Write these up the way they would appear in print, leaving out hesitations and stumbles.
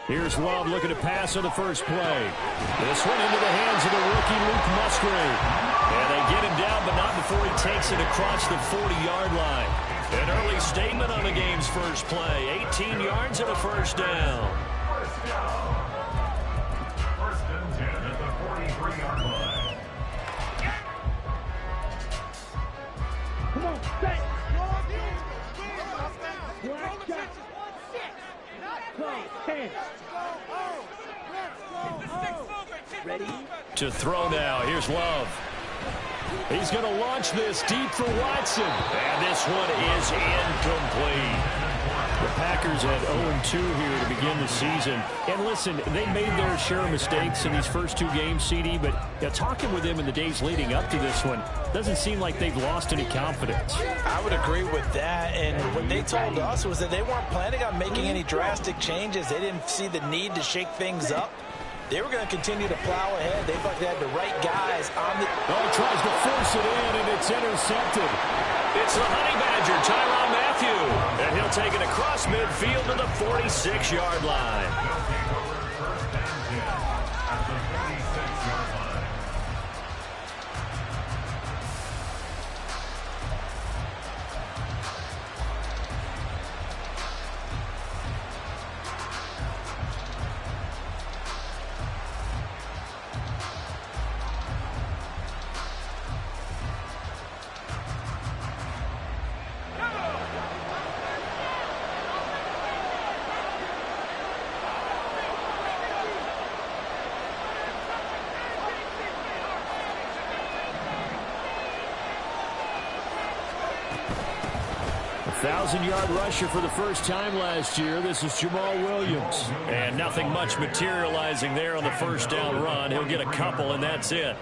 Here's Love looking to pass on the first play. This one into the hands of the rookie Luke Musgrave. And they get him down, but not before he takes it across the 40-yard line. An early statement on the game's first play. 18 yards and a first down. First and 10 at the 43-yard line. Come on, set. Black shot. Close, 10. Ready? To throw now. Here's Love. He's going to launch this deep for Watson. And this one is incomplete. The Packers at 0-2 here to begin the season. And listen, they made their share of mistakes in these first two games, CD, but talking with them in the days leading up to this one, doesn't seem like they've lost any confidence. I would agree with that, and what they told us was that they weren't planning on making any drastic changes. They didn't see the need to shake things up. They were going to continue to plow ahead. They felt they had the right guys on the... Oh, tries to force it in, and it's intercepted. It's the Honey Badger, Tyrann Mathieu. And he'll take it across midfield to the 46-yard line. A 1,000-yard rusher for the first time last year. This is Jamal Williams. And nothing much materializing there on the first down run. He'll get a couple, and that's it.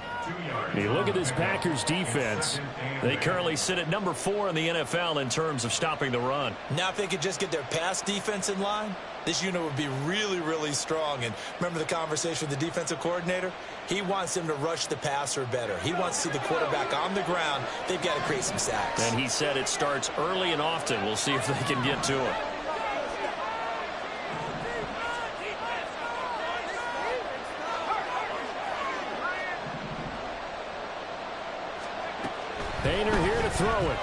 You look at this Packers defense. They currently sit at number 4 in the NFL in terms of stopping the run. Now if they could just get their pass defense in line, this unit would be really, really strong. And remember the conversation with the defensive coordinator? He wants them to rush the passer better. He wants to see the quarterback on the ground. They've got to create some sacks. And he said it starts early and often. We'll see if they can get to it. Painter here to throw it.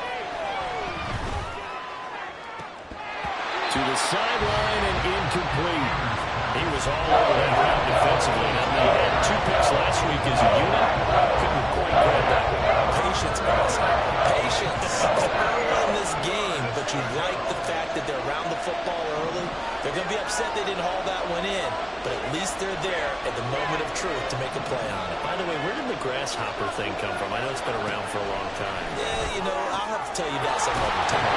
To the sideline and incomplete. He was all over that route defensively. And they had 2 picks last week as a unit. Couldn't quite grab that one. Patience, guys. Patience. Early in this game, but you like the fact that they're around the football early. They're going to be upset they didn't haul that one in, but at least they're there at the moment of truth to make a play on it. By the way, where did the grasshopper thing come from? I know it's been around for a long time. Yeah, you know, I'll have to tell you that some other time.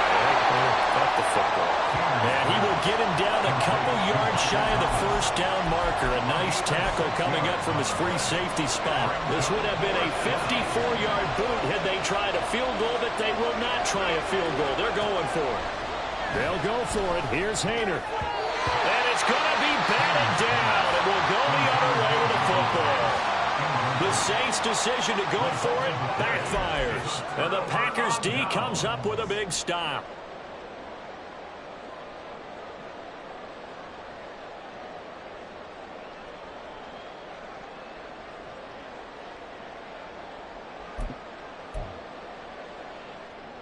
Fuck the football. And he will get him down a couple yards shy of the first down marker. A nice tackle coming up from his free safety spot. This would have been a 54-yard boot had they tried a field goal, but they will not try a field goal. They're going for it. They'll go for it. Here's Haener. And it's going to be batted down. It will go the other way with the football. The Saints' decision to go for it backfires. And the Packers' D comes up with a big stop.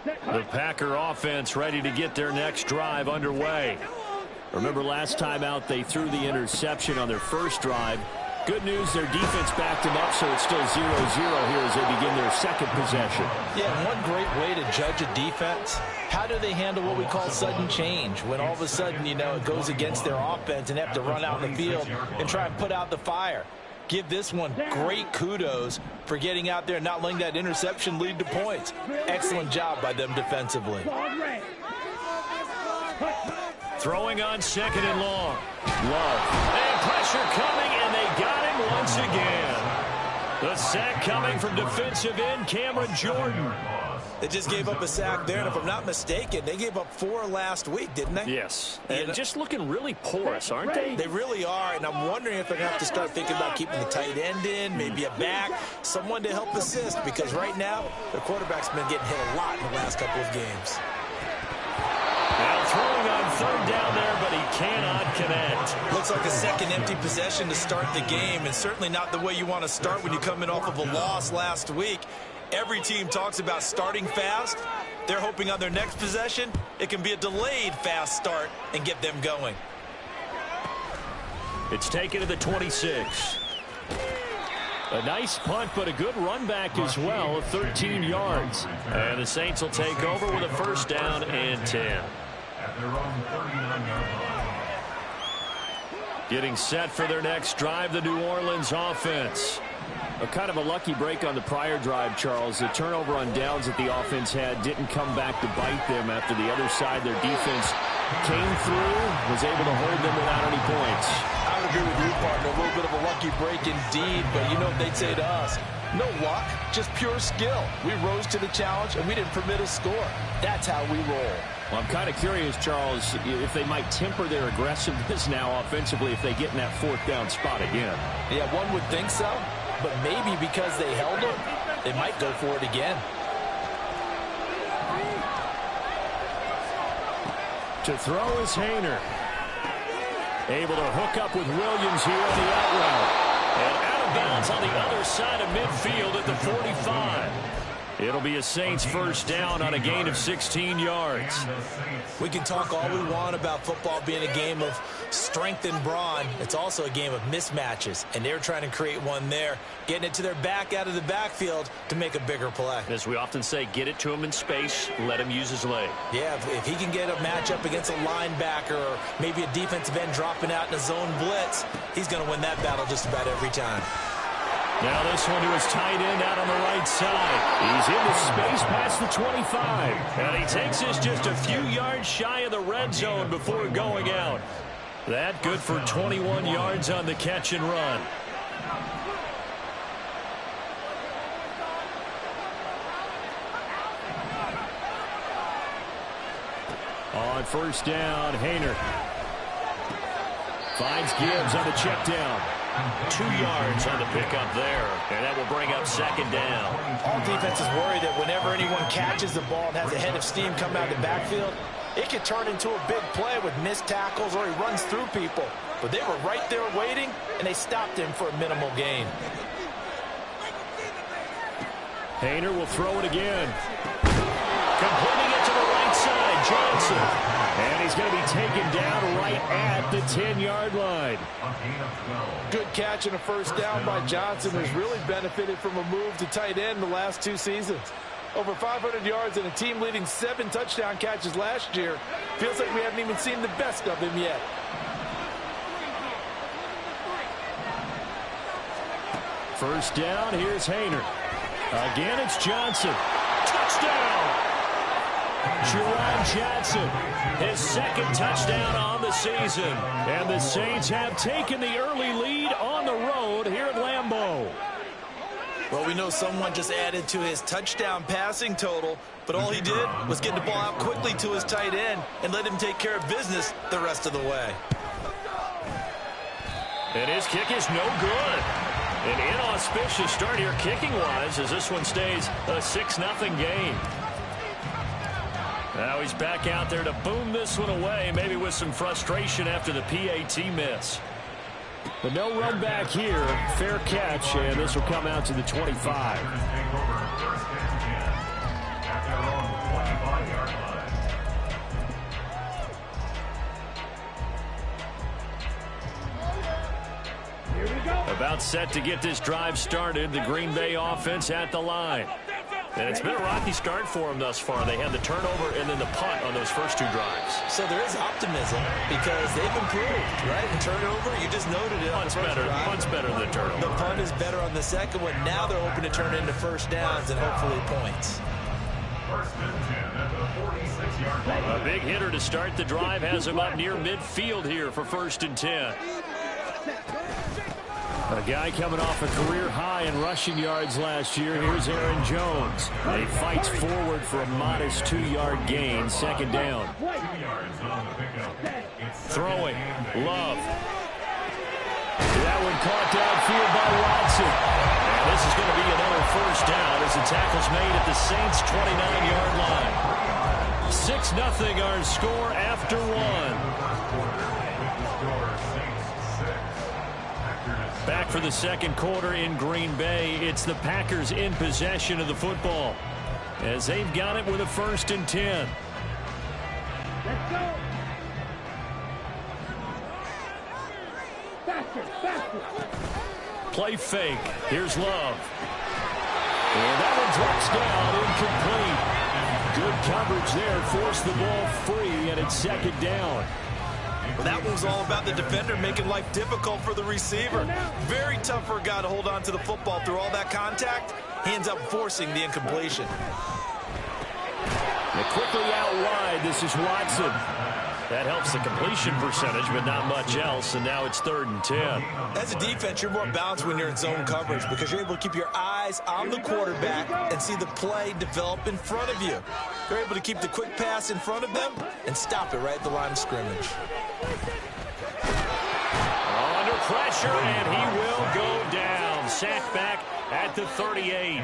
The Packer offense ready to get their next drive underway. Remember last time out they threw the interception on their first drive. Good news, their defense backed them up, so it's still 0-0 here as they begin their second possession. Yeah, one great way to judge a defense, how do they handle what we call sudden change? When all of a sudden, you know, it goes against their offense and they have to run out in the field and try and put out the fire. Give this one great kudos for getting out there and not letting that interception lead to points. Excellent job by them defensively. Throwing on second and long. Love. And pressure coming, and they got him once again. The sack coming from defensive end Cameron Jordan. They just gave up a sack there, and if I'm not mistaken, they gave up 4 last week, didn't they? Yes, and just looking really porous, aren't they? They really are, and I'm wondering if they're going to have to start thinking about keeping the tight end in, maybe a back, someone to help assist, because right now, their quarterback's been getting hit a lot in the last couple of games. Now throwing on 3rd down there, but he cannot connect. Looks like a second empty possession to start the game, and certainly not the way you want to start when you come in off of a loss last week. Every team talks about starting fast. They're hoping on their next possession, it can be a delayed fast start and get them going. It's taken to the 26. A nice punt, but a good run back as well of 13 yards. And the Saints will take over with a 1st down and 10. At their own 39-yard line. Getting set for their next drive, the New Orleans offense. A kind of a lucky break on the prior drive, Charles. The turnover on downs that the offense had didn't come back to bite them after the other side. Their defense came through, was able to hold them without any points. I would agree with you, partner. A little bit of a lucky break indeed, but you know what they'd say to us? No luck, just pure skill. We rose to the challenge, and we didn't permit a score. That's how we roll. Well, I'm kind of curious, Charles, if they might temper their aggressiveness now offensively if they get in that 4th down spot again. Yeah, one would think so, but maybe because they held it, they might go for it again. To throw is Haener. Able to hook up with Williams here on the out route. And out of bounds on the other side of midfield at the 45. It'll be a Saints 1st down on a gain of 16 yards. We can talk all we want about football being a game of strength and brawn. It's also a game of mismatches, and they're trying to create one there, getting it to their back out of the backfield to make a bigger play. As we often say, get it to him in space, let him use his leg. Yeah, if he can get a matchup against a linebacker or maybe a defensive end dropping out in a zone blitz, he's going to win that battle just about every time. Now this one to his tight end out on the right side. He's into space past the 25. And he takes us just a few yards shy of the red zone before going out. That good for 21 yards on the catch and run. On 1st down, Haener finds Gibbs on the check down. 2 yards on the pickup there, and that will bring up 2nd down. All defenses worry that whenever anyone catches the ball and has a head of steam come out of the backfield, it could turn into a big play with missed tackles or he runs through people. But they were right there waiting, and they stopped him for a minimal gain. Haener will throw it again. Completing it to the right side, Johnson. And he's going to be taken down right at the 10-yard line. Good catch and a 1st down by Johnson, who's really benefited from a move to tight end the last 2 seasons. Over 500 yards and a team leading 7 touchdown catches last year. Feels like we haven't even seen the best of him yet. First down, here's Haener. Again, it's Johnson. Touchdown! Jerron Johnson, his 2nd touchdown on the season. And the Saints have taken the early lead on the road here at Lambeau. Well, we know someone just added to his touchdown passing total, but all he did was get the ball out quickly to his tight end and let him take care of business the rest of the way. And his kick is no good. An inauspicious start here kicking-wise as this one stays a 6-0 game. Now he's back out there to boom this one away, maybe with some frustration after the PAT miss. But no run back here. Fair catch, and this will come out to the 25. About set to get this drive started. The Green Bay offense at the line. And it's been a rocky start for them thus far. They had the turnover and then the punt on those first 2 drives. So there is optimism because they've improved, right? And turnover, you just noted it. Punt's better. Punt's better than turnover. The punt is better on the second one. Now they're hoping to turn into 1st downs and hopefully points. 1st and 10 at the 46-yard line. A big hitter to start the drive has him up near midfield here for 1st and 10. A guy coming off a career high in rushing yards last year. Here's Aaron Jones. He fights forward for a modest 2-yard gain. Second down. Throwing. Love. That one caught downfield by Watson. And this is going to be another first down as the tackle's made at the Saints' 29-yard line. 6-0 our score after one. Back for the second quarter in Green Bay. It's the Packers in possession of the football as they've got it with a 1st and 10. Let's go. Faster, faster. Play fake. Here's Love. And that one drops down, incomplete. Good coverage there. Forced the ball free, and it's second down. Well, that one was all about the defender making life difficult for the receiver. Very tough for a guy to hold on to the football through all that contact. He ends up forcing the incompletion. And quickly out wide, this is Watson. That helps the completion percentage, but not much else, and now it's 3rd and 10. As a defense, you're more balanced when you're in zone coverage because you're able to keep your eyes on the quarterback and see the play develop in front of you. You're able to keep the quick pass in front of them and stop it right at the line of scrimmage. Under pressure, and he will go down. Sack back at the 38.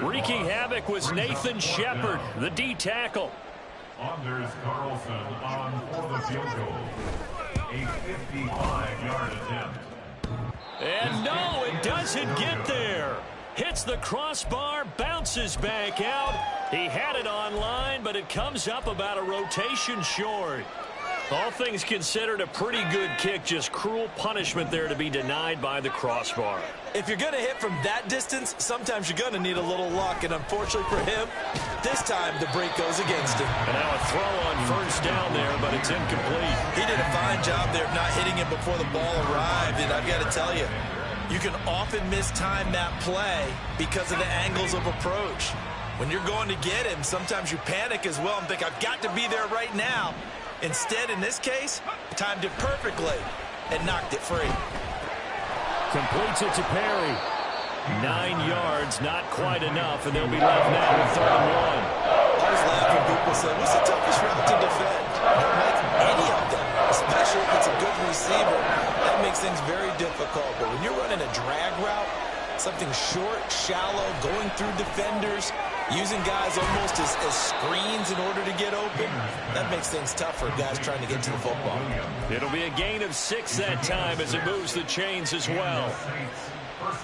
Wreaking havoc was Nathan Shepard, the D tackle. Anders Carlson on for the field goal. A 55-yard attempt. And no, it doesn't get there. Hits the crossbar, bounces back out. He had it on line, but it comes up about a rotation short. All things considered, a pretty good kick. Just cruel punishment there to be denied by the crossbar. If you're going to hit from that distance, sometimes you're going to need a little luck. And unfortunately for him, this time the break goes against him. And now a throw on first down there, but it's incomplete. He did a fine job there of not hitting it before the ball arrived. And I've got to tell you, you can often mistime that play because of the angles of approach. When you're going to get him, sometimes you panic as well and think, I've got to be there right now. Instead, in this case, timed it perfectly and knocked it free. Completes it to Perry. 9 yards, not quite enough, and they'll be left now with 3rd and 1. I was laughing. People say, what's the toughest route to defend? Don't make any of them, especially if it's a good receiver. That makes things very difficult. But when you're running a drag route, something short, shallow, going through defenders, using guys almost as screens in order to get open, that makes things tough for guys trying to get to the football. It'll be a gain of 6 that time as it moves the chains as well.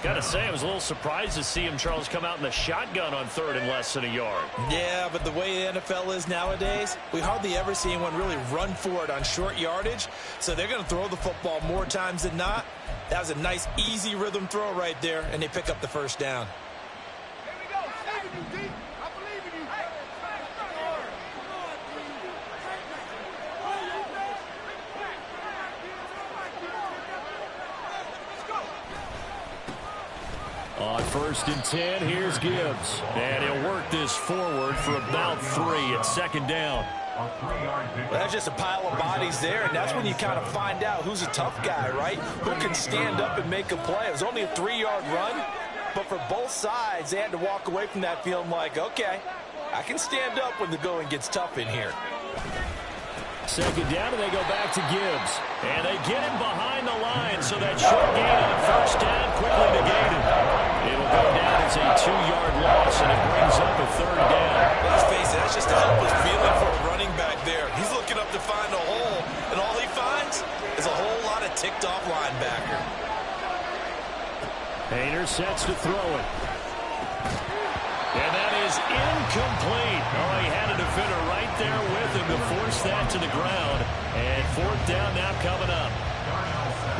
Got to say, I was a little surprised to see him, Charles, come out in the shotgun on 3rd and less than a yard. Yeah, but the way the NFL is nowadays, we hardly ever see anyone really run for it on short yardage, so they're going to throw the football more times than not. That was a nice, easy rhythm throw right there, and they pick up the first down. On 1st and 10, here's Gibbs. And he'll work this forward for about 3 at 2nd down. Well, that's just a pile of bodies there, and that's when you kind of find out who's a tough guy, right? Who can stand up and make a play. It was only a 3-yard run, but for both sides, they had to walk away from that feeling like, okay, I can stand up when the going gets tough in here. 2nd down, and they go back to Gibbs. And they get him behind the line, so that short gain on 1st down quickly negated. It'll go down as a 2-yard loss, and it brings up a 3rd down. Let's face it, that's just a helpless feeling for a running back there. He's looking up to find a hole, and all he finds is a whole lot of ticked-off linebacker. Hayner sets to throw it. And that is incomplete. Oh, he had a defender right there with him to force that to the ground. And 4th down now coming up.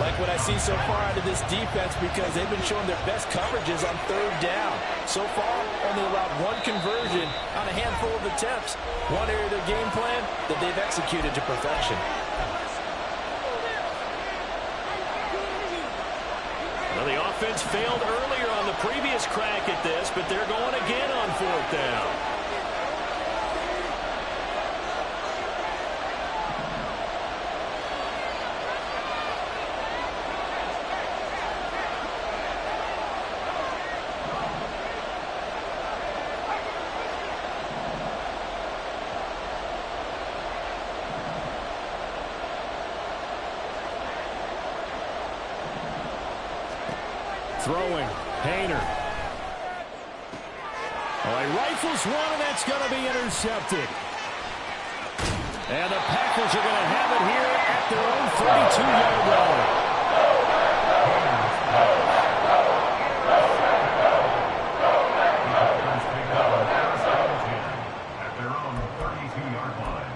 Like what I see so far out of this defense because they've been showing their best coverages on 3rd down. So far, only allowed 1 conversion on a handful of attempts. One area of their game plan that they've executed to perfection. Well, the offense failed earlier on the previous crack at this, but they're going again on 4th down. Throwing. Hayner. Oh, he rifles one, and that's going to be intercepted. And the Packers are going to have it here at their own 32-yard line. At their own 32-yard line.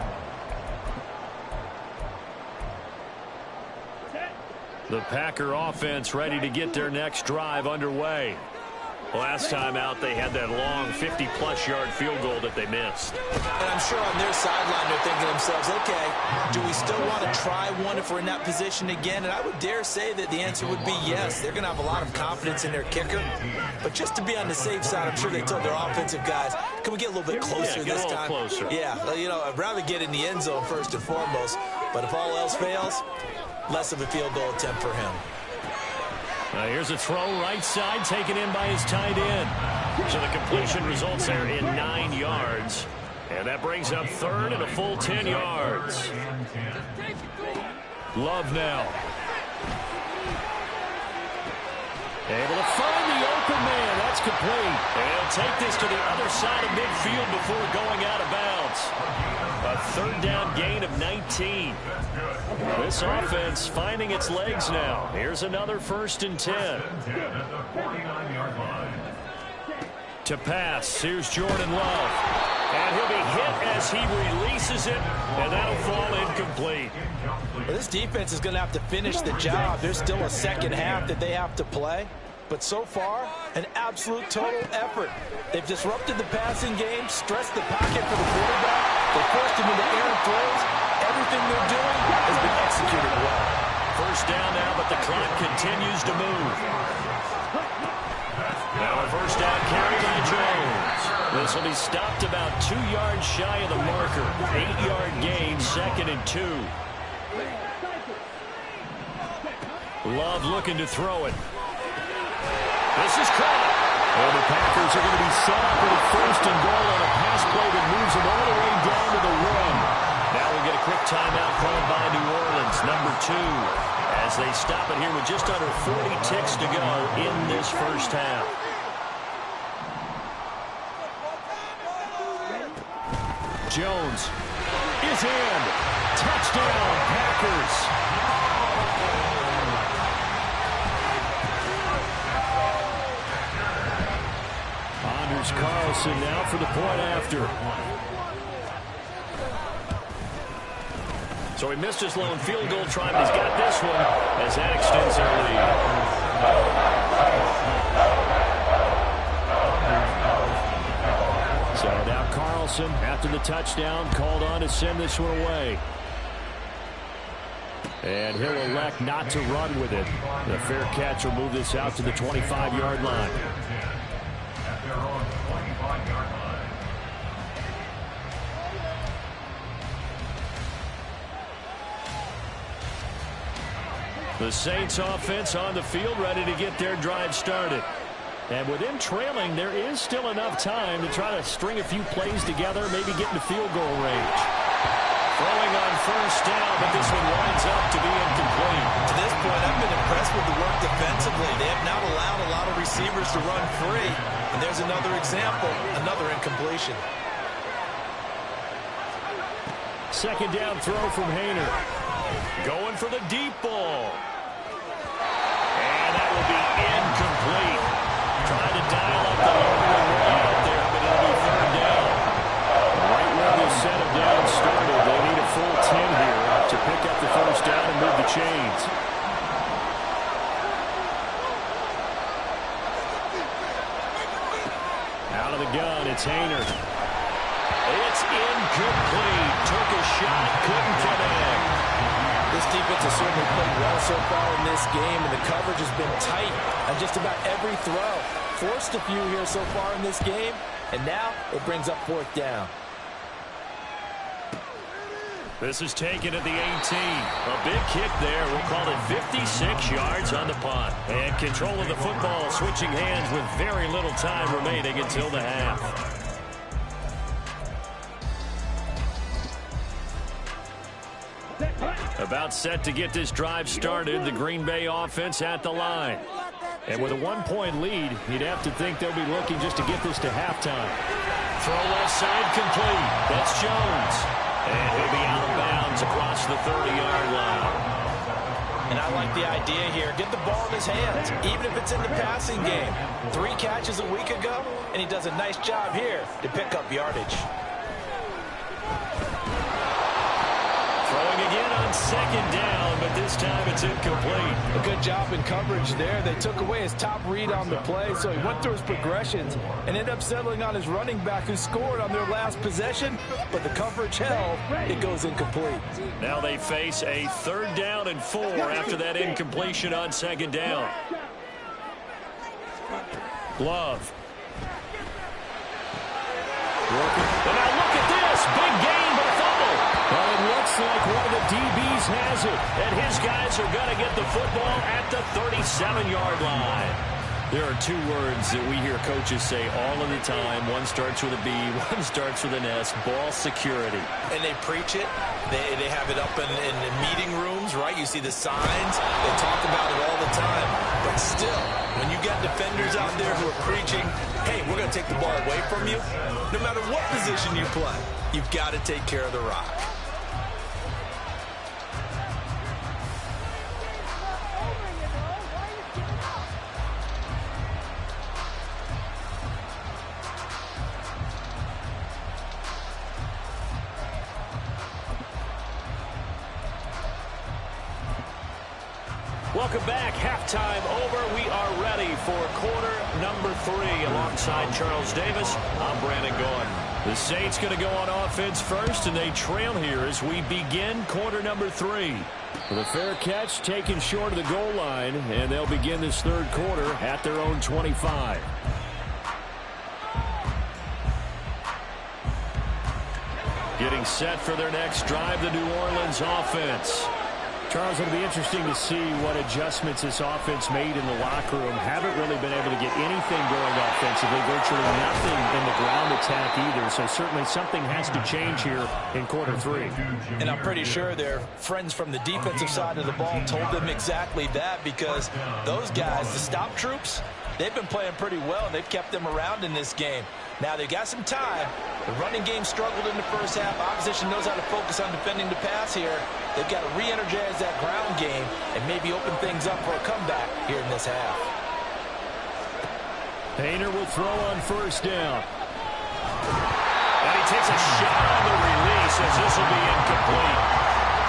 The Packer offense ready to get their next drive underway. Last time out, they had that long 50-plus yard field goal that they missed. And I'm sure on their sideline they're thinking to themselves, okay, do we still want to try one if we're in that position again? And I would dare say that the answer would be yes. They're going to have a lot of confidence in their kicker. But just to be on the safe side, I'm sure they told their offensive guys, can we get a little bit closer this time? Closer. Yeah, you know, I'd rather get in the end zone first and foremost. But if all else fails, less of a field goal attempt for him. Here's a throw right side taken in by his tight end. So the completion results there in 9 yards. And that brings up third and a full 10 yards. Love now. Able to find the open man. That's complete. And he'll take this to the other side of midfield before going out of bounds. A third down gain of 19. This offense finding its legs now. Here's another 1st and 10. To pass. Here's Jordan Love. And he'll be hit as he releases it. And that'll fall incomplete. Well, this defense is going to have to finish the job. There's still a second half that they have to play. But so far, an absolute total effort. They've disrupted the passing game, stressed the pocket for the quarterback. They forced him into errant throws. Everything they're doing has been executed well. First down now, but the clock continues to move. Now a first down carry by Jones. This will be stopped about 2 yards shy of the marker. 8-yard gain, 2nd and 2. Love looking to throw it. This is caught. And the Packers are going to be set up with a 1st and goal on a pass play that moves them all the way down to the 1. Now we get a quick timeout called by New Orleans, number 2, as they stop it here with just under 40 ticks to go in this first half. Jones is in. Touchdown, Packers. Anders Carlson now for the point after. So he missed his lone field goal try, but he's got this one as that extends their lead. So now Carlson, after the touchdown, called on to send this one away. And he'll elect not to run with it. The fair catch will move this out to the 25-yard line. The Saints offense on the field ready to get their drive started. And with them trailing, there is still enough time to try to string a few plays together, maybe get into field goal range. Throwing on first down, but this one winds up to be incomplete. To this point, I've been impressed with the work defensively. They have not allowed a lot of receivers to run free. And there's another example, another incompletion. Second down throw from Hayner. Going for the deep ball. And that will be incomplete. Trying to dial up the longer way out there, but it'll be third down. Right where this set of downs started, they need a full 10 here to pick up the first down and move the chains. Out of the gun, it's Hayner. It's incomplete. Took a shot, couldn't connect. This defense has certainly played well so far in this game, and the coverage has been tight on just about every throw. Forced a few here so far in this game, and now it brings up 4th down. This is taken at the 18. A big kick there. We'll call it 56 yards on the punt. And control of the football switching hands with very little time remaining until the half. About set to get this drive started. The Green Bay offense at the line. And with a 1-point lead, you'd have to think they'll be looking just to get this to halftime. Throw left side complete. That's Jones. And he'll be out of bounds across the 30-yard line. And I like the idea here. Get the ball in his hands, even if it's in the passing game. 3 catches a week ago, and he does a nice job here to pick up yardage. Throwing again on 2nd down, but this time it's incomplete. A good job in coverage there. They took away his top read on the play, so he went through his progressions and ended up settling on his running back who scored on their last possession, but the coverage held. It goes incomplete. Now they face a 3rd down and 4 after that incompletion on 2nd down. Love. And now look at this. Big gain, but a fumble. But it looks like one of the DBs has it. And his guys are going to get the football at the 37-yard line. There are 2 words that we hear coaches say all of the time. One starts with a B, one starts with an S. Ball security. And they preach it. They have it up in the meeting rooms, right? You see the signs. They talk about it all the time. But still, when you got defenders out there who are preaching, hey, we're going to take the ball away from you, no matter what position you play, you've got to take care of the rock. Welcome back. Halftime over. We are ready for quarter number 3. Alongside Charles Davis, I'm Brandon Gordon. The Saints going to go on offense first, and they trail here as we begin quarter number 3. With a fair catch taken short of the goal line, and they'll begin this 3rd quarter at their own 25. Getting set for their next drive, the New Orleans offense. Charles, it'll be interesting to see what adjustments this offense made in the locker room. Haven't really been able to get anything going offensively, virtually nothing in the ground attack either. So certainly something has to change here in quarter 3. And I'm pretty sure their friends from the defensive side of the ball told them exactly that, because those guys, the stop troops, they've been playing pretty well. They've kept them around in this game. Now they've got some time. The running game struggled in the first half. Opposition knows how to focus on defending the pass here. They've got to re-energize that ground game and maybe open things up for a comeback here in this half. Painter will throw on 1st down. And he takes a shot on the release as this will be incomplete.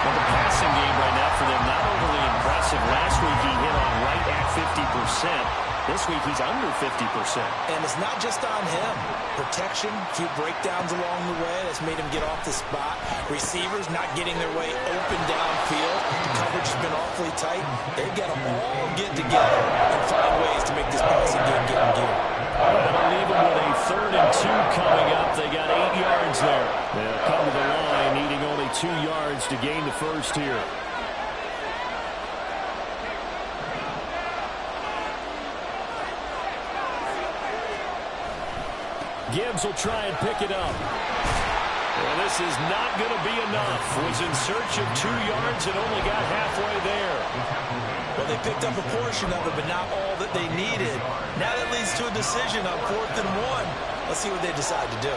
Well, the passing game right now for them, not overly impressive. Last week he hit on right at 50%. This week he's under 50%. And it's not just on him. Protection, a few breakdowns along the way that's made him get off the spot. Receivers not getting their way open downfield. The coverage has been awfully tight. They've got to all get together and find ways to make this passing game get in gear. That'll leave them with a 3rd and 2 coming up. They got 8 yards there. They'll come to the line, needing only 2 yards to gain the first here. Gibbs will try and pick it up. Well, this is not going to be enough. Was in search of 2 yards and only got halfway there. Well, they picked up a portion of it, but not all that they needed. Now that leads to a decision on 4th and 1. Let's see what they decide to do.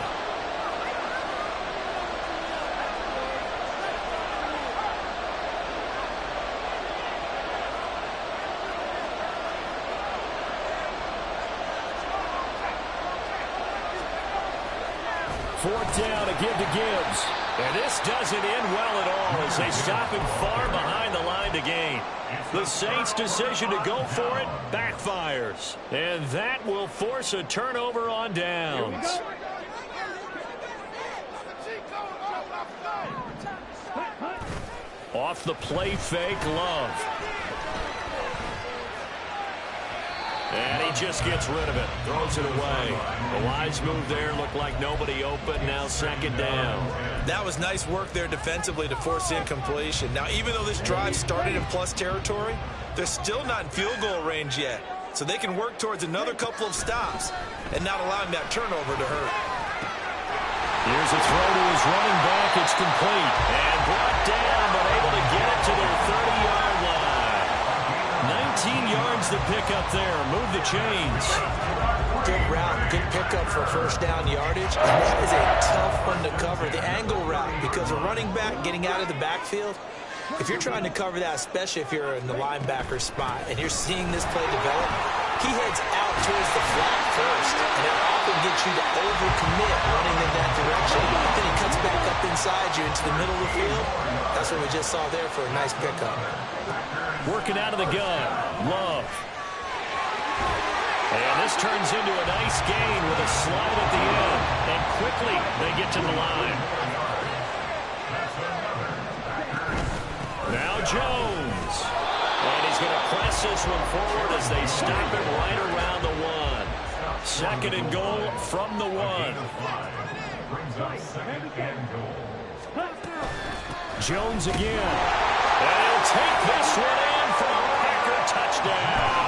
Fourth down to give to Gibbs. And this doesn't end well at all as they stop him far behind the line to gain. The Saints' decision to go for it backfires. And that will force a turnover on downs. Off the play fake, Love. And he just gets rid of it. Throws it away. The wise move there. Looked like nobody open. Now 2nd down. That was nice work there defensively to force the incompletion. Now, even though this drive started in plus territory, they're still not in field goal range yet. So they can work towards another couple of stops and not allowing that turnover to hurt. Here's a throw to his running back. It's complete. And brought down, but able to get it to their 30-yard line. 19 yards to pick out there. Move the chains. Good route, good pickup for first down yardage. And that is a tough one to cover, the angle route, because a running back getting out of the backfield, if you're trying to cover that, especially if you're in the linebacker spot and you're seeing this play develop, he heads out towards the flat first, and that often gets you to overcommit running in that direction. Then he cuts back up inside you into the middle of the field. That's what we just saw there for a nice pickup. Working out of the gun, Love. And this turns into a nice gain with a slide at the end. And quickly they get to the line. Now Jones. And he's going to press this one forward as they stop it right around the 1. Second and goal from the 1. Brings up second and goal. Jones again. And he'll take this one in for a Packer touchdown.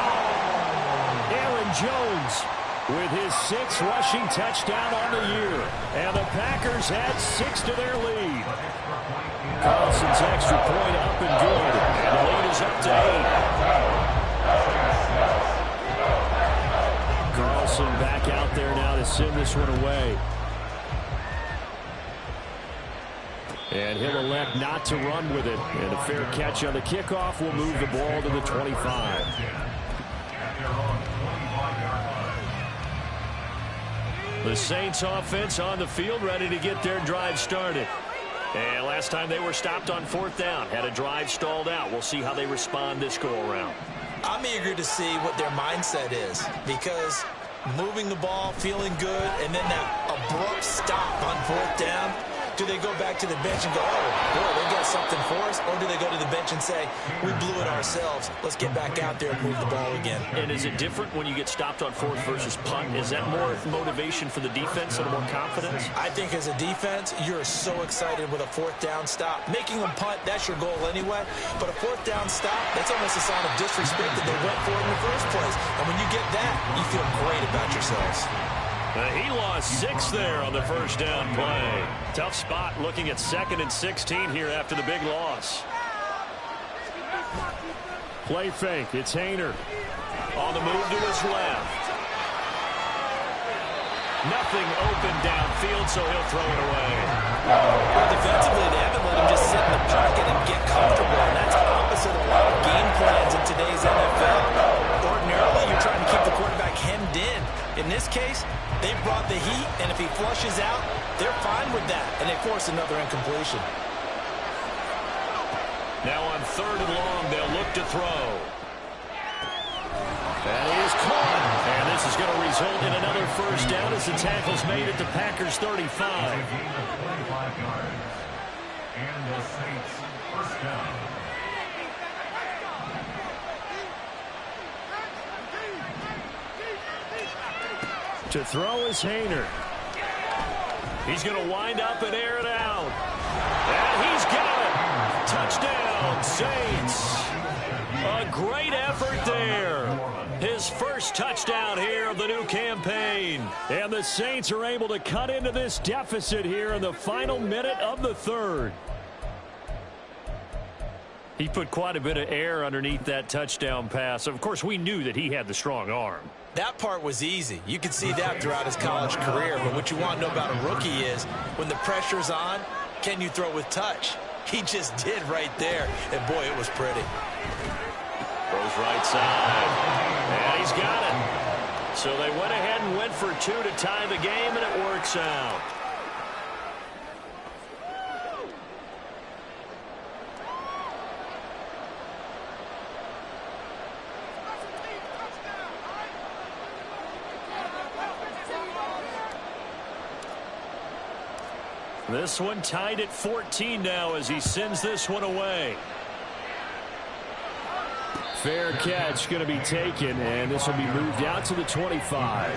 Aaron Jones with his 6th rushing touchdown on the year. And the Packers add 6 to their lead. Carlson's extra point up and good. And the lead is up to 8. Carlson back out there now to send this one away. And he'll elect not to run with it. And a fair catch on the kickoff will move the ball to the 25. The Saints offense on the field ready to get their drive started. And last time they were stopped on 4th down, had a drive stalled out. We'll see how they respond this go-around. I'm eager to see what their mindset is, because moving the ball, feeling good, and then that abrupt stop on 4th down, do they go back to the bench and go, oh, boy, they got something for us? Or do they go to the bench and say, we blew it ourselves. Let's get back out there and move the ball again. And is it different when you get stopped on 4th versus punt? Is that more motivation for the defense and more confidence? I think as a defense, you're so excited with a 4th down stop. Making them punt, that's your goal anyway. But a 4th down stop, that's almost a sign of disrespect that they went for it in the first place. And when you get that, you feel great about yourselves. He lost 6 there on the first down play. Tough spot looking at 2nd and 16 here after the big loss. Play fake. It's Hayner. On the move to his left. Nothing open downfield, so he'll throw it away. Well, defensively, they haven't let him just sit in the pocket and get comfortable. And that's opposite of a lot of game plans in today's NFL. Ordinarily, you're trying to keep the quarterback hemmed in. In this case, they brought the heat, and if he flushes out, they're fine with that, and they force another incompletion. Now on 3rd and long, they'll look to throw. And he is caught. And this is going to result in another first down as the tackle's made at the Packers' 35. And the Saints first down. To throw is Hayner. He's going to wind up and air it out. And he's got it. Touchdown, Saints. A great effort there. His first touchdown here of the new campaign. And the Saints are able to cut into this deficit here in the final minute of the 3rd. He put quite a bit of air underneath that touchdown pass. Of course, we knew that he had the strong arm. That part was easy. You could see that throughout his college career. But what you want to know about a rookie is when the pressure's on, can you throw with touch? He just did right there. And, boy, it was pretty. Throws right side. And he's got it. So they went ahead and went for 2 to tie the game, and it works out. This one tied at 14 now as he sends this one away. Fair catch going to be taken, and this will be moved out to the 25.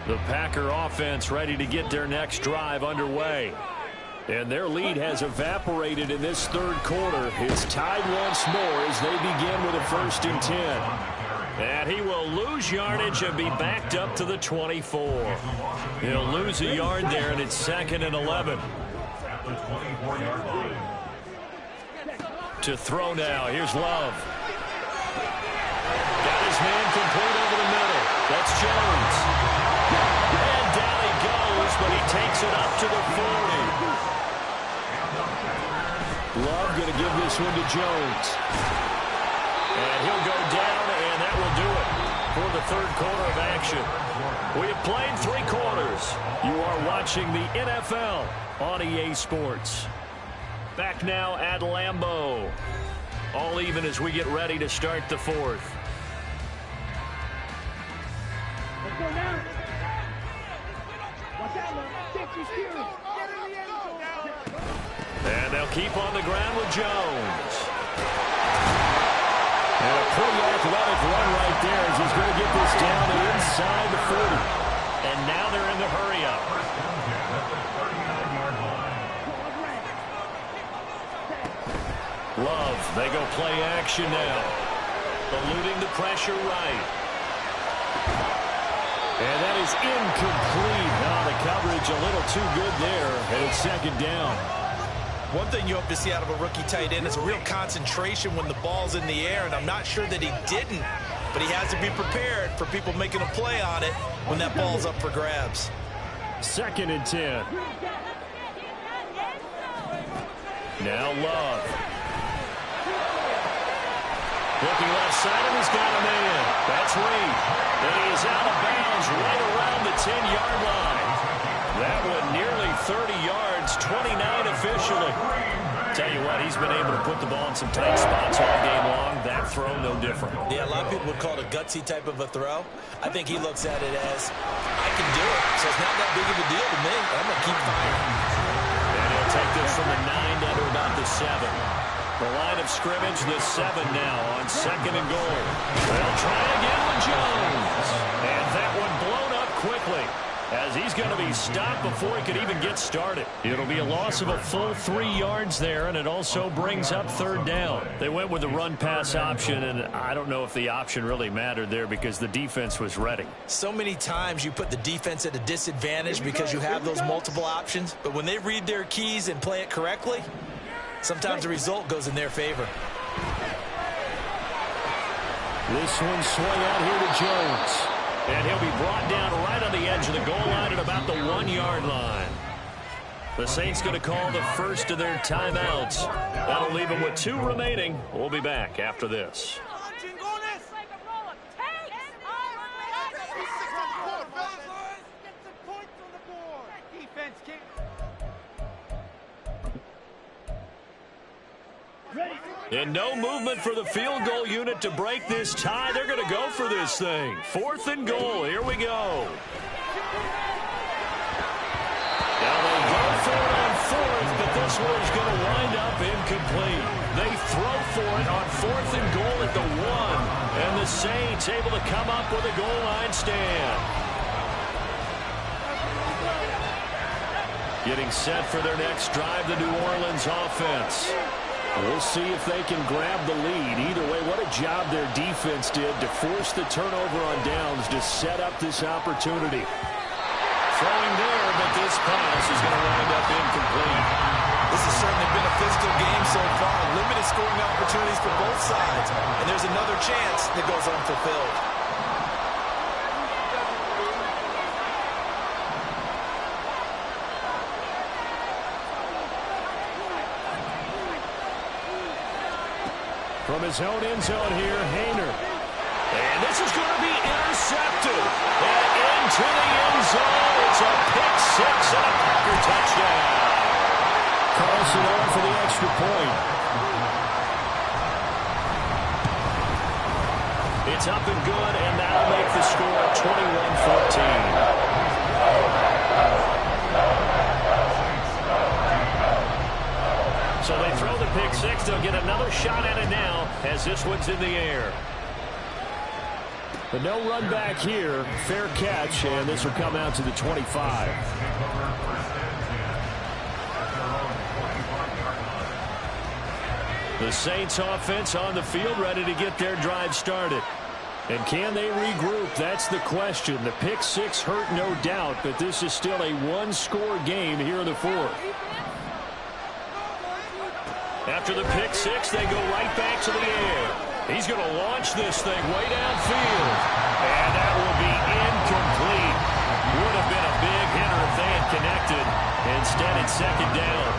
The Packer offense ready to get their next drive underway. And their lead has evaporated in this 3rd quarter. It's tied once more as they begin with a 1st and 10. And he will lose yardage and be backed up to the 24. He'll lose a yard there, and it's 2nd and 11. At the 24-yard line. To throw now. Here's Love. Got his man complete over the middle. That's Jones. And down he goes, but he takes it up to the 40. Love going to give this one to Jones. And he'll go down, and that will do it for the third quarter of action. We have played 3 quarters. You are watching the NFL on EA Sports. Back now at Lambeau. All even as we get ready to start the fourth. Let's go now. Watch out, man. Get in the end zone. And they'll keep on the ground with Jones. And a pretty athletic run right there as he's going to get this down to inside the 40. And now they're in the hurry-up. Love, they go play action now. Eluding the pressure right. And that is incomplete. Now the coverage a little too good there. And it's 2nd down. One thing you hope to see out of a rookie tight end is a real concentration when the ball's in the air, and I'm not sure that he didn't, but he has to be prepared for people making a play on it when that ball's up for grabs. 2nd and 10. Now Love. Looking left side, and he's got a man. That's Reed. And he is out of bounds right around the 10-yard line. That one nearly 30 yards, 29 officially. Tell you what, he's been able to put the ball in some tight spots all game long. That throw, no different. Yeah, a lot of people would call it a gutsy type of a throw. I think he looks at it as, I can do it, so it's not that big of a deal to me. I'm going to keep firing. And he'll take this from the 9 down to about the 7. The line of scrimmage, the 7 now on 2nd and goal. They'll try again with Jones. And that one blown up quickly as he's going to be stopped before he could even get started. It'll be a loss of a full 3 yards there, and it also brings up 3rd down. They went with the run-pass option, and I don't know if the option really mattered there because the defense was ready. So many times you put the defense at a disadvantage because you have those multiple options, but when they read their keys and play it correctly, sometimes the result goes in their favor. This one swung out here to Jones. And he'll be brought down right on the edge of the goal line at about the 1-yard line. The Saints going to call the first of their timeouts. That'll leave them with 2 remaining. We'll be back after this. And no movement for the field goal unit to break this tie. They're going to go for this thing. 4th and goal. Here we go. Now they go for it on 4th, but this one's going to wind up incomplete. They throw for it on 4th and goal at the 1. And the Saints able to come up with a goal line stand. Getting set for their next drive, the New Orleans offense. We'll see if they can grab the lead. Either way, what a job their defense did to force the turnover on downs to set up this opportunity. Throwing there, but this pass is going to wind up incomplete. This has certainly been a physical game so far. Limited scoring opportunities for both sides. And there's another chance that goes unfulfilled. From his own end zone here, Hayner. And this is going to be intercepted. And into the end zone. It's a pick 6 and a Packer touchdown. Carlson on for the extra point. It's up and good, and that'll make the score 21-14. So they throw the pick 6. They'll get another shot at it now as this one's in the air. But no run back here. Fair catch, and this will come out to the 25. The Saints offense on the field ready to get their drive started. And can they regroup? That's the question. The pick six hurt, no doubt, but this is still a one-score game here in the fourth. After the pick six, they go right back to the air. He's going to launch this thing way downfield. And that will be incomplete. Would have been a big hitter if they had connected. Instead, it's second down.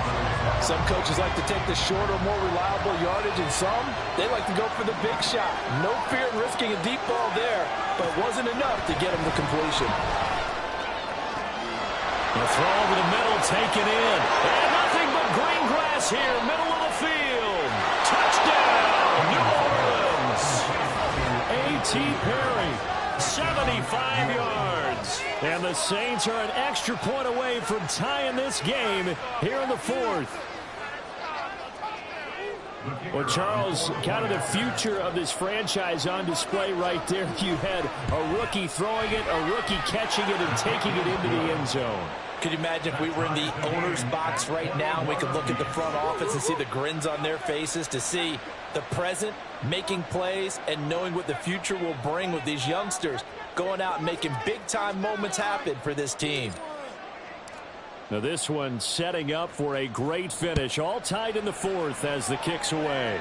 Some coaches like to take the shorter, more reliable yardage, and some, they like to go for the big shot. No fear in risking a deep ball there, but wasn't enough to get him to completion. The throw over the middle, taken in. And nothing but green grass here, middle of the field. Touchdown, New Orleans. A.T. Perry, 75 yards. And the Saints are an extra point away from tying this game here in the fourth. Well, Charles, kind of the future of this franchise on display right there. You had a rookie throwing it, a rookie catching it, and taking it into the end zone. Could you imagine if we were in the owner's box right now and we could look at the front office and see the grins on their faces, to see the present making plays and knowing what the future will bring with these youngsters going out and making big-time moments happen for this team. Now this one setting up for a great finish. All tied in the fourth as the kick's away.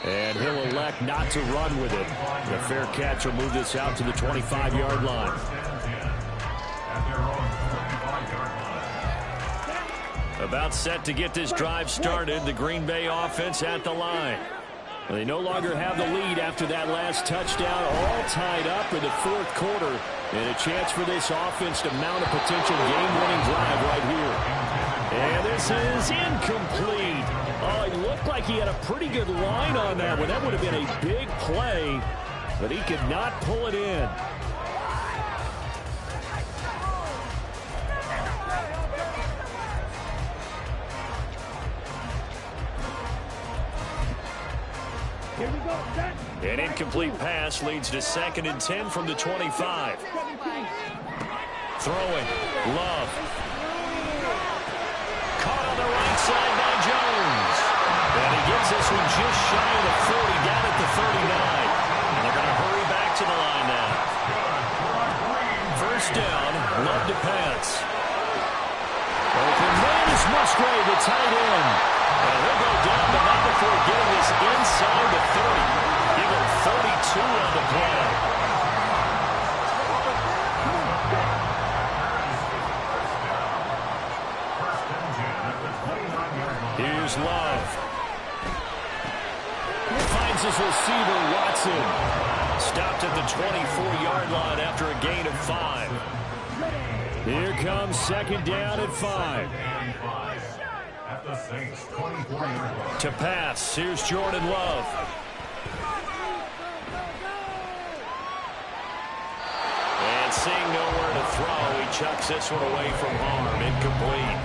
And he'll elect not to run with it. The fair catch will move this out to the 25-yard line. About set to get this drive started. The Green Bay offense at the line. They no longer have the lead after that last touchdown. All tied up in the fourth quarter. And a chance for this offense to mount a potential game-winning drive right here. And this is incomplete. Oh, it looked like he had a pretty good line on that one. That would have been a big play, but he could not pull it in. An incomplete pass leads to 2nd and 10 from the 25. Throwing. Love. Caught on the right side by Jones. And he gets this one just shy of the 40, down at the 39. And they're going to hurry back to the line now. First down. Love to pass. Open man is Musgrave, the tight end. And he'll go down, but not before getting this inside the 30. Give him 32 on the play. Here's Love. Finds his receiver, Watson. Stopped at the 24-yard line after a gain of 5. Here comes 2nd down at 5. To pass, here's Jordan Love. And seeing nowhere to throw, he chucks this one away from harm, incomplete.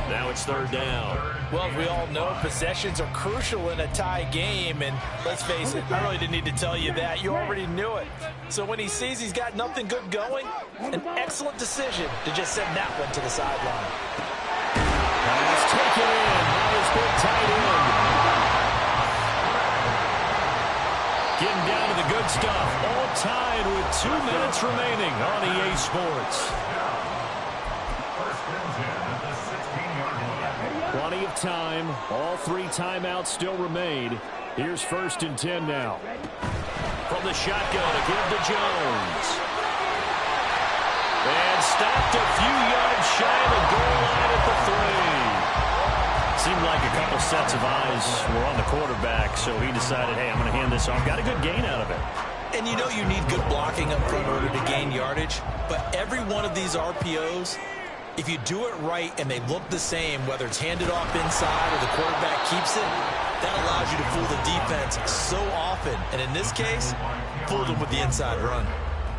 Now it's 3rd down. Well, as we all know, possessions are crucial in a tie game, and let's face it, I really didn't need to tell you that. You already knew it. So when he sees he's got nothing good going, an excellent decision to just send that one to the sideline. Pass taken in by his big tight end. Getting down to the good stuff. All tied with 2 minutes remaining on EA Sports. Plenty of time. All 3 timeouts still remain. Here's 1st and 10 now. From the shotgun, a give to Jones. And stopped a few yards shy of the goal line at the 3. Seemed like a couple sets of eyes were on the quarterback, so he decided, hey, I'm going to hand this off. Got a good gain out of it. And you know you need good blocking up front in order to gain yardage, but every one of these RPOs, if you do it right and they look the same, whether it's handed off inside or the quarterback keeps it, that allows you to fool the defense so often. And in this case, fooled them with the inside run.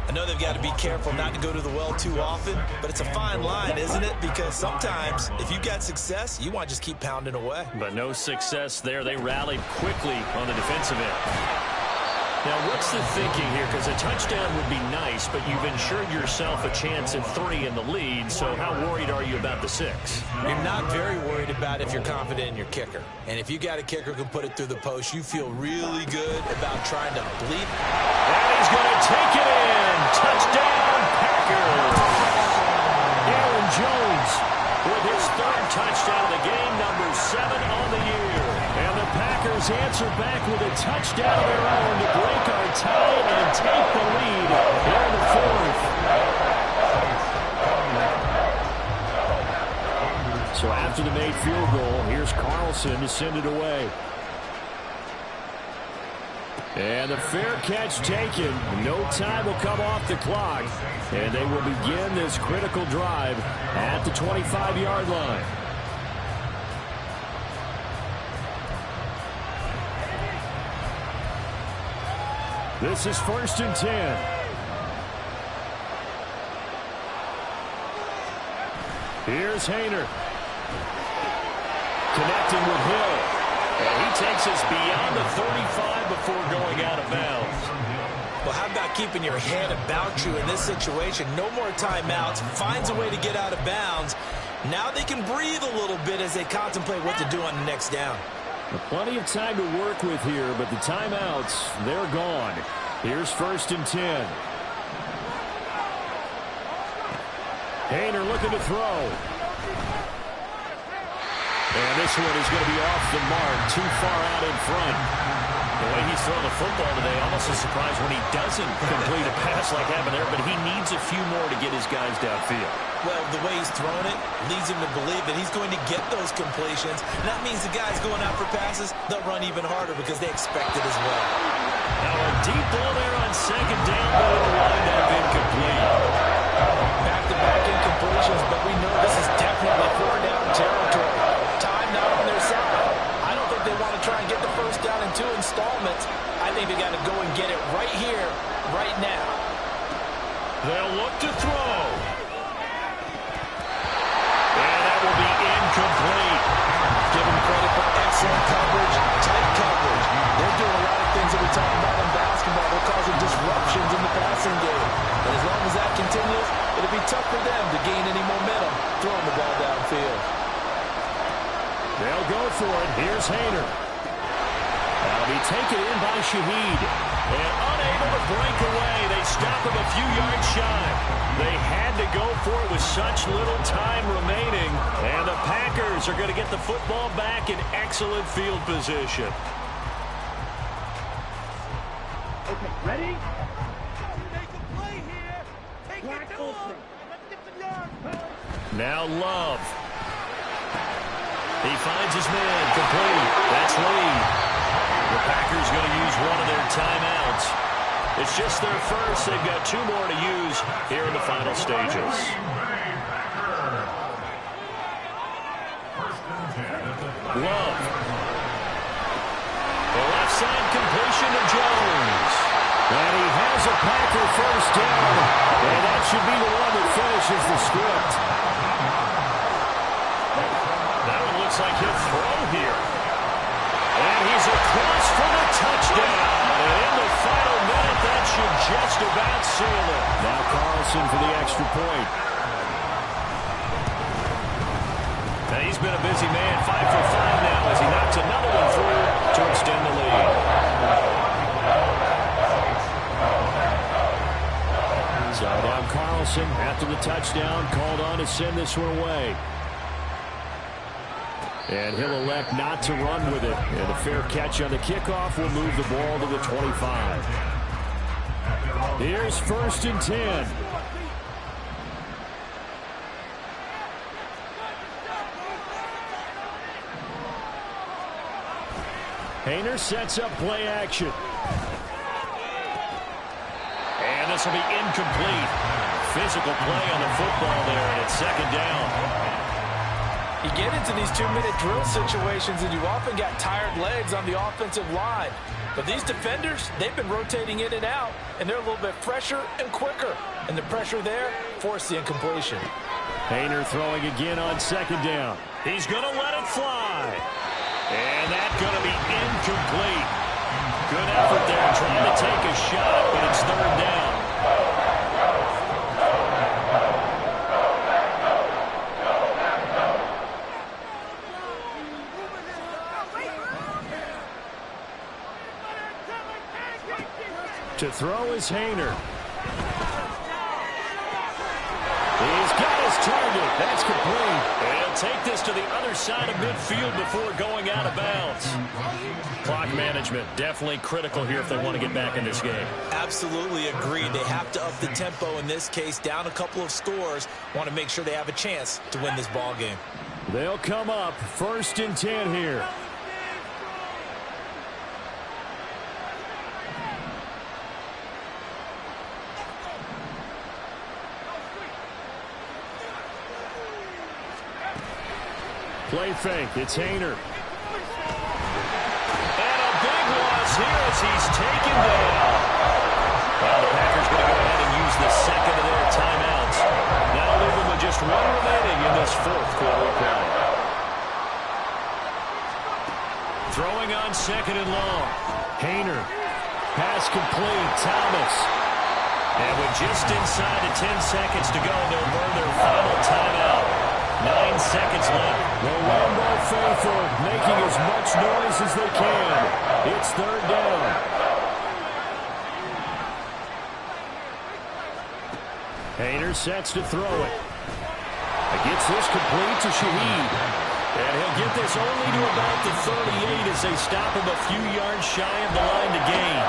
I know they've got to be careful not to go to the well too often, but it's a fine line, isn't it? Because sometimes, if you've got success, you want to just keep pounding away. But no success there. They rallied quickly on the defensive end. Now, what's the thinking here? Because a touchdown would be nice, but you've ensured yourself a chance at 3 in the lead, so how worried are you about the 6? You're not very worried about if you're confident in your kicker. And if you got a kicker who can put it through the post, you feel really good about trying to bleed. And he's going to take it in. Touchdown, Packers. Aaron Jones with his 3rd touchdown of the game, number 7 on the year. And the Packers answer back with a touchdown of their own to break our tie and take the lead here in the 4th. So after the made field goal, here's Carlson to send it away. And the fair catch taken. No time will come off the clock. And they will begin this critical drive at the 25-yard line. This is 1st and 10. Here's Haener. Connecting with Hill. And he takes us beyond the 35 before going out of bounds. Well, how about keeping your head about you in this situation? No more timeouts. Finds a way to get out of bounds. Now they can breathe a little bit as they contemplate what to do on the next down. Plenty of time to work with here, but the timeouts, they're gone. Here's 1st and 10. Haener looking to throw. And this one is going to be off the mark, too far out in front. The way he's throwing the football today, almost a surprise when he doesn't complete a pass like happened there, but he needs a few more to get his guys downfield. Well, the way he's throwing it leads him to believe that he's going to get those completions. And that means the guys going out for passes, they'll run even harder because they expect it as well. Now a deep ball there on 2nd down, but it'll wind up incomplete. Back-to-back incompletions, but we know this is definitely 4-down territory. Time not on their side. I don't think they want to try and get the 1st down in 2 installments. I think they got to go and get it right here, right now. They'll look to throw. And that will be incomplete. Give them credit for excellent coverage, tight coverage. They're doing a lot of things that we talk about in basketball. They're causing disruptions in the passing game. And as long as that continues, it'll be tough for them to gain any momentum throwing the ball downfield. They'll go for it. Here's Haener. That'll be taken in by Shaheed. And unable to break away. They stop him a few yards shy. They had to go for it with such little time remaining. And the Packers are going to get the football back in excellent field position. Okay, ready? Make a play here. Take it to him. Let's get some yards. Now Love. He finds his man complete. That's Lee. The Packers going to use one of their timeouts. It's just their first. They've got 2 more to use here in the final stages. Love. The left side completion to Jones. And he has a Packer 1st down. And that should be the one that finishes the script. That one looks like he'll throw here. And he's across for the touchdown. And in the final minute, that should just about seal it. Now Carlson for the extra point. Now he's been a busy man. 5 for 5 now as he knocks another one through to extend the lead. So now Carlson, after the touchdown, called on to send this one away. And he'll elect not to run with it. And a fair catch on the kickoff will move the ball to the 25. Here's 1st and 10. Haener sets up play action. And this will be incomplete. Physical play on the football there, and it's 2nd down. You get into these 2-minute drill situations, and you often got tired legs on the offensive line. But these defenders, they've been rotating in and out, and they're a little bit fresher and quicker. And the pressure there forced the incompletion. Haener throwing again on 2nd down. He's going to let it fly. And that's going to be incomplete. Good effort there, trying to take a shot, but it's third down. To throw is Hayner. He's got his target. That's complete. And he'll take this to the other side of midfield before going out of bounds. Clock management, definitely critical here if they want to get back in this game. Absolutely agreed. They have to up the tempo in this case, down a couple of scores. Want to make sure they have a chance to win this ball game. They'll come up 1st and 10 here. Play fake. It's Hayner. And a big loss here as he's taken down. Well, the Packers going to go ahead and use the second of their timeouts. That'll leave them with just one remaining in this 4th quarter of play. Throwing on 2nd and long. Hayner. Pass complete. Thomas. And with just inside of 10 seconds to go, they'll burn their final timeout. 9 seconds left. The Lambeau faithful making as much noise as they can. It's 3rd down. Hayner sets to throw it. Gets this complete to Shaheed. And he'll get this only to about the 38 as they stop him a few yards shy of the line to gain.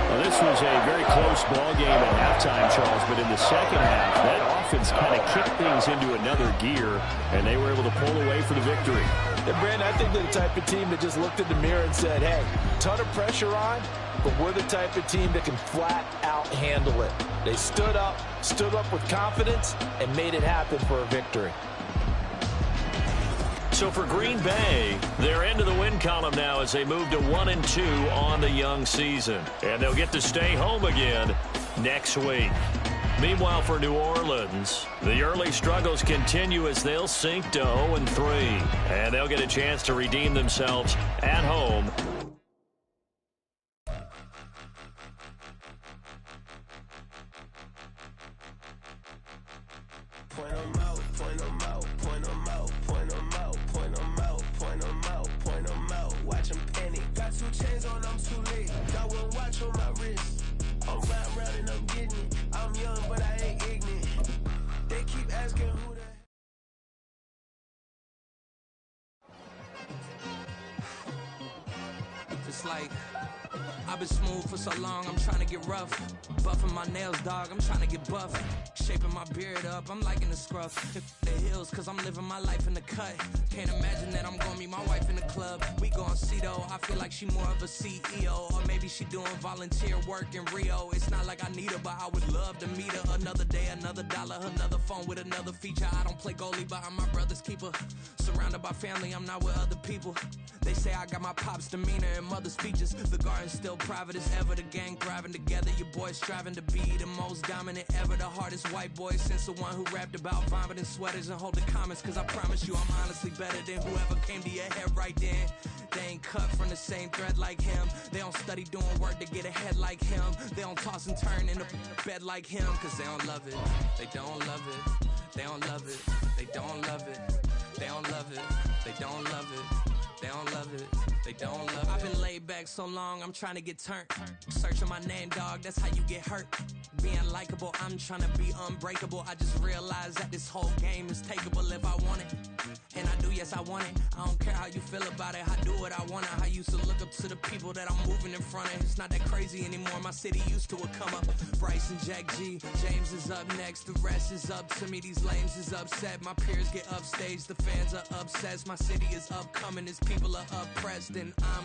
Well, this was a very close ball game at halftime, Charles, but in the second half, that offense kind of kicked things into another gear, and they were able to pull away for the victory. And Brandon, I think they're the type of team that just looked in the mirror and said, hey, ton of pressure on, but we're the type of team that can flat out handle it. They stood up with confidence, and made it happen for a victory. So for Green Bay, they're into the win column now as they move to 1-2 on the young season. And they'll get to stay home again next week. Meanwhile, for New Orleans, the early struggles continue as they'll sink to 0-3. And they'll get a chance to redeem themselves at home. Point them out, point them out, point them out, point them out, point them out, point them out, point them out. Watch them panic. Got 2 chains on, I'm too late. Got 1 watch on my wrist. I'm round and I'm getting it. I'm young, but I ain't ignorant. They keep asking who the... It's like I've been smooth for so long, I'm trying to get rough. Buffing my nails, dog, I'm trying to get buff. Shaping my beard up, I'm liking the scruff. The hills, cause I'm living my life in the cut. Can't imagine that I'm gonna meet my wife in the club. We gon' see though, I feel like she more of a CEO. Or maybe she doing volunteer work in Rio. It's not like I need her, but I would love to meet her. Another day, another dollar, another phone with another feature. I don't play goalie, but I'm my brother's keeper. Surrounded by family, I'm not with other people. They say I got my pop's demeanor and mother's features. The garden's still private as ever, the gang thriving together. Your boys striving to be the most dominant ever. The hardest white boy since the one who rapped about vomiting sweaters and holding comments. Cause I promise you I'm honestly better than whoever came to your head right then. They ain't cut from the same thread like him. They don't study doing work to get ahead like him. They don't toss and turn in the bed like him. Cause they don't love it, they don't love it. They don't love it, they don't love it. They don't love it, they don't love it. They don't love it, they don't love it. I've been laid back so long, I'm trying to get turned. Searching my name, dog, that's how you get hurt. Being likable, I'm trying to be unbreakable. I just realized that this whole game is takeable if I want it. And I do, yes, I want it. I don't care how you feel about it, I do what I want. I used to look up to the people that I'm moving in front of. It's not that crazy anymore, my city used to it come up. Bryce and Jack G, James is up next. The rest is up to me, these lames is upset. My peers get upstaged, the fans are obsessed. My city is upcoming, it's people are oppressed, and I'm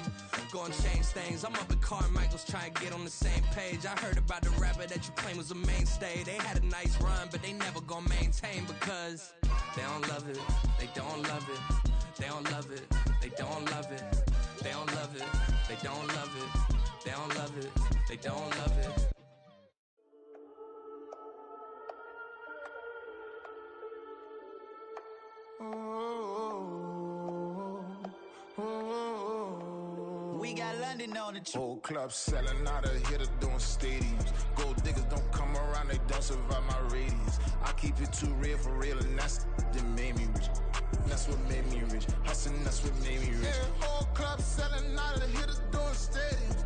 gonna change things. I'm up at Carmichael's trying to get on the same page. I heard about the rapper that you claim was a mainstay. They had a nice run, but they never gonna maintain because they don't love it, they don't love it, they don't love it, they don't love it, they don't love it, they don't love it, they don't love it, they don't love it. we got London on the trip. Whole club selling out of hitter doing stadiums. Gold diggers don't come around, they don't survive my radius. I keep it too real for real, and that's that made me rich. That's what made me rich. Hustling, that's what made me rich. Yeah, whole club selling out of hitter doing stadiums.